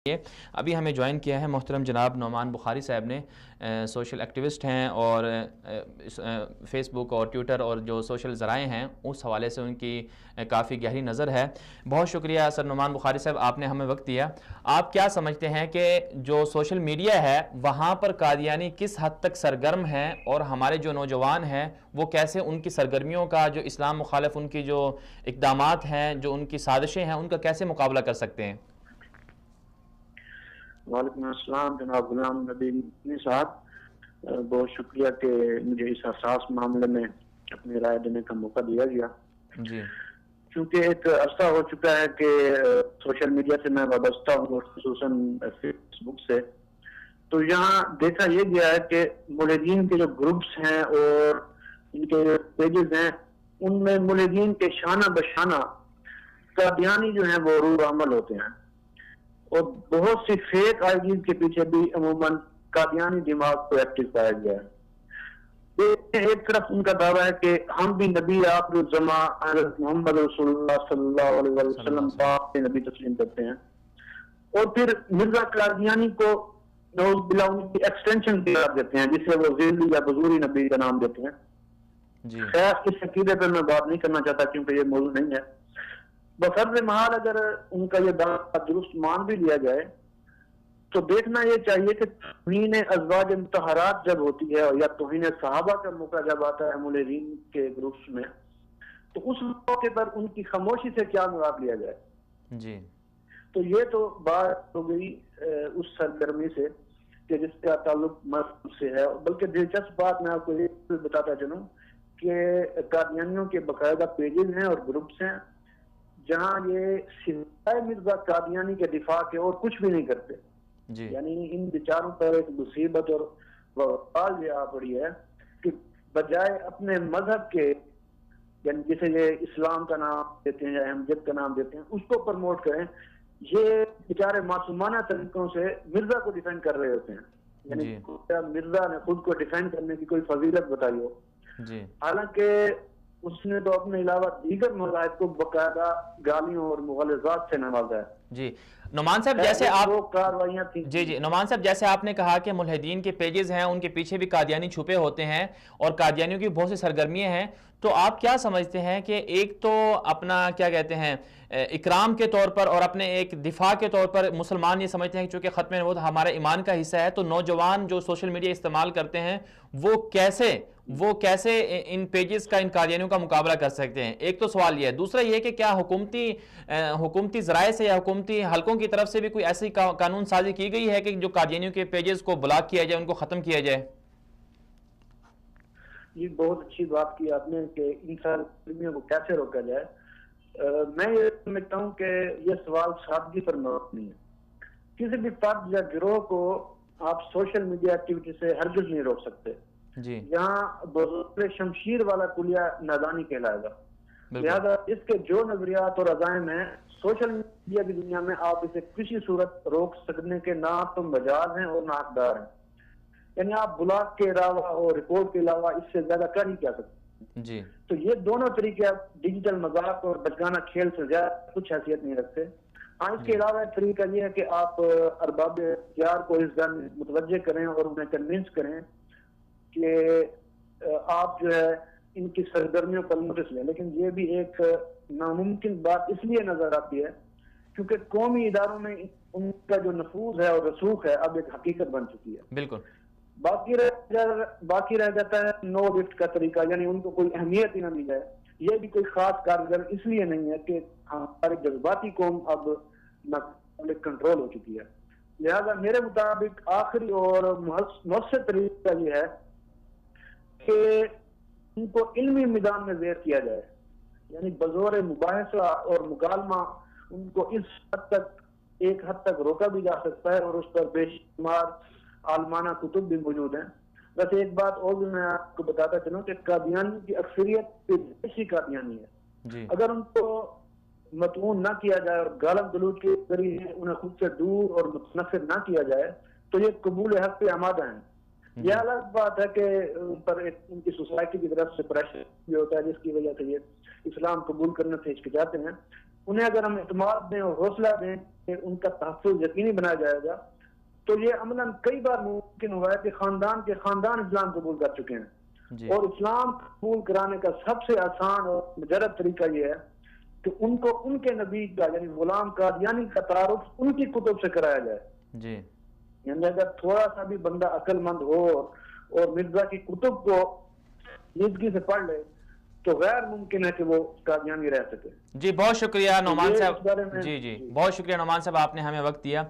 ابھی ہمیں جوائن کیا ہے محترم جناب نعمان بخاری صاحب نے، سوشل ایکٹیوسٹ ہیں اور فیس بک اور ٹویٹر اور جو سوشل ذرائع ہیں اس حوالے سے ان کی کافی گہری نظر ہے۔ بہت شکریہ سر نعمان بخاری صاحب، آپ نے ہمیں وقت دیا۔ آپ کیا سمجھتے ہیں کہ جو سوشل میڈیا ہے وہاں پر قادیانی کس حد تک سرگرم ہیں، اور ہمارے جو نوجوان ہیں وہ کیسے ان کی سرگرمیوں کا، جو اسلام مخالف ان کی جو اقدامات ہیں، جو ان کی سازشیں ہیں، ان کا کیسے مقابلہ کر سکتے ہیں؟ وعلیکم السلام جناب غلام نبی صاحب، بہت شکریہ کہ مجھے اس حساس معاملے میں اپنی رائے دینے کا موقع دیا گیا۔ جی، چونکہ ایک عرصہ ہو چکا ہے کہ سوشل میڈیا سے میں وابستہ ہوں، اور خصوصاً فیس بک سے، تو یہاں دیکھا یہ گیا ہے کہ ملحدین کے جو گروپس ہیں اور ان کے پیجز ہیں، ان میں ملحدین کے شانہ بشانہ قادیانی جو ہیں وہ روح عمل ہوتے ہیں، اور بہت سی فیک آئی ڈیز کے پیچھے بھی عموماً قادیانی دماغ کو ایکٹیو پایا گیا ہے۔ ایک طرف ان کا دعویٰ ہے کہ ہم بھی نبی آخر الزماں حضرت محمد رسول اللہ صلی اللہ علیہ وسلم پاک کے نبی تسلیم کرتے ہیں، اور پھر مرزا قادیانی کو نعوذ باللہ ان کی ایکسٹینشن قرار دیتے ہیں، جسے وہ ذیلی یا بزوری نبی کا نام دیتے ہیں۔ جی، خیر اس عقیدے پر میں بات نہیں کرنا چاہتا کیونکہ یہ موضوع نہیں ہے۔ بفرض محال اگر ان کا یہ دعویٰ درست مان بھی لیا جائے تو دیکھنا یہ چاہیے کہ توہین ازواج مطہرات جب ہوتی ہے یا توہین صحابہ کا موقع جب آتا ہے ملحدین کے گروپس میں، تو اس موقع پر ان کی خاموشی سے کیا مراد لیا جائے۔ جی، تو یہ تو بات ہو گئی اس سرگرمی سے کہ جس کا تعلق مذہب سے ہے۔ بلکہ دلچسپ بات میں آپ کو یہ بتاتا چلوں کہ قادیانیوں کے باقاعدہ پیجز ہیں اور گروپس ہیں جہاں یہ سوائے مرزا قادیانی کے دفاع کے اور کچھ بھی نہیں کرتے۔ جی، یعنی ان بیچاروں پر ایک مصیبت اور وبال یہ آ پڑی ہے کہ بجائے اپنے مذہب کے، یعنی جسے یہ اسلام کا نام دیتے ہیں یا احمدیت کا نام دیتے ہیں، اس کو پروموٹ کریں، یہ بیچارے معصومانہ طریقوں سے مرزا کو ڈیفینڈ کر رہے ہوتے ہیں۔ یعنی مرزا نے خود کو ڈیفینڈ کرنے کی کوئی فضیلت بتائی ہو، جی، حالانکہ اس نے تو اپنے علاوہ دیگر مذاہب کو باقاعدہ گالیوں اور مغالطات سے نوازا ہے۔ جی نعمان صاحب، جیسے آپ کارروائیاں تھیں۔ جی نعمان صاحب، جیسے آپ نے کہا کہ ملحدین کے پیجز ہیں ان کے پیچھے بھی قادیانی چھپے ہوتے ہیں اور قادیانیوں کی بہت سی سرگرمیاں ہیں، تو آپ کیا سمجھتے ہیں کہ ایک تو اپنا کیا کہتے ہیں اکرام کے طور پر اور اپنے ایک دفاع کے طور پر مسلمان یہ سمجھتے ہیں کہ چونکہ ختم نبوت ہمارے ایمان کا حصہ ہے، تو نوجوان جو سوشل میڈیا استعمال کرتے ہیں وہ کیسے ان پیجز کا، ان قادیانیوں کا مقابلہ کر سکتے ہیں؟ ایک تو سوال یہ ہے۔ دوسرا یہ کہ کیا حکومتی ذرائع سے یا حکومتی حلقوں کی طرف سے بھی کوئی ایسی قانون سازی کی گئی ہے کہ جو قادیانیوں کے پیجز کو بلاک کیا جائے، ان کو ختم کیا جائے؟ یہ بہت اچھی بات کی آپ نے کہ ان سرگرمیوں کو کیسے روکا جائے۔ میں یہ سمجھتا ہوں کہ یہ سوال سادگی پر مبنی ہے۔ کسی بھی فرد یا گروہ کو آپ سوشل میڈیا ایکٹیویٹی سے ہرگز نہیں روک سکتے۔ جی، یہاں بزرگ شمشیر والا کلیہ نادانی کہلائے گا۔ لہذا اس کے جو نظریات اور عزائم ہیں، سوشل میڈیا کی دنیا میں آپ اسے کسی صورت روک سکنے کے نہ تو مجاز ہیں اور نہ حقدار ہیں۔ یعنی آپ بلاک کے علاوہ اور رپورٹ کے علاوہ اس سے زیادہ کر ہی کیا سکتے ہیں۔ جی، تو یہ دونوں طریقے ڈیجیٹل مذاق اور بچگانہ کھیل سے زیادہ کچھ حیثیت نہیں رکھتے۔ ہاں، اس کے علاوہ ایک طریقہ یہ ہے کہ آپ ارباب اختیار کو اس گھر میں متوجہ کریں اور انہیں کنونس کریں کہ آپ جو ہے ان کی سرگرمیوں پر نوٹس لیں، لیکن یہ بھی ایک ناممکن بات اس لیے نظر آتی ہے کیونکہ قومی اداروں میں ان کا جو نفوذ ہے اور رسوخ ہے اب ایک حقیقت بن چکی ہے۔ بالکل۔ باقی رہ جاتا ہے نو لفٹ کا طریقہ، یعنی ان کو کوئی اہمیت ہی نہ دی جائے۔ یہ بھی کوئی خاص کارگر اس لیے نہیں ہے کہ ہماری جذباتی قوم اب کنٹرول ہو چکی ہے۔ لہذا میرے مطابق آخری اور مؤثر طریقہ یہ ہے کہ ان کو علمی میدان میں زیر کیا جائے، یعنی بزور مباحثہ اور مکالمہ ان کو اس حد تک ایک حد تک روکا بھی جا سکتا ہے، اور اس پر بے شمار عالمانہ کتب بھی موجود ہیں۔ ویسے ایک بات اور بھی میں آپ کو بتاتا چلوں کہ قادیانی کی اکثریت پیشی قادیانی ہے۔ جی، اگر ان کو مطعون نہ کیا جائے اور گالم گلوچ کے ذریعے انہیں خود سے دور اور متنفر نہ کیا جائے تو یہ قبول حق پہ آمادہ ہیں۔ یہ الگ بات ہے کہ ان پر ان کی سوسائٹی کی طرف سے پریشر بھی ہوتا ہے جس کی وجہ سے یہ اسلام قبول کرنے سے ہچکچاتے ہیں۔ انہیں اگر ہم اعتماد دیں اور حوصلہ دیں کہ ان کا تحفظ یقینی بنایا جائے گا، تو یہ عملاً کئی بار ممکن ہوا ہے کہ خاندان کے خاندان اسلام قبول کر چکے ہیں، اور اسلام قبول کرانے کا سب سے آسان اور مجرد طریقہ یہ ہے کہ ان کو ان کے نبی کا یعنی غلام قادیانی کا تعارف ان کی کتب سے کرایا جائے۔ یعنی اگر تھوڑا سا بھی بندہ عقل مند ہو اور مرزا کی کتب کو نیدگی سے پڑھ لے تو غیر ممکن ہے کہ وہ قادیانی رہ سکے۔ جی بہت شکریہ نعمان صاحب، جی بہت شکریہ نعمان صاحب، آپ نے ہمیں وقت دیا۔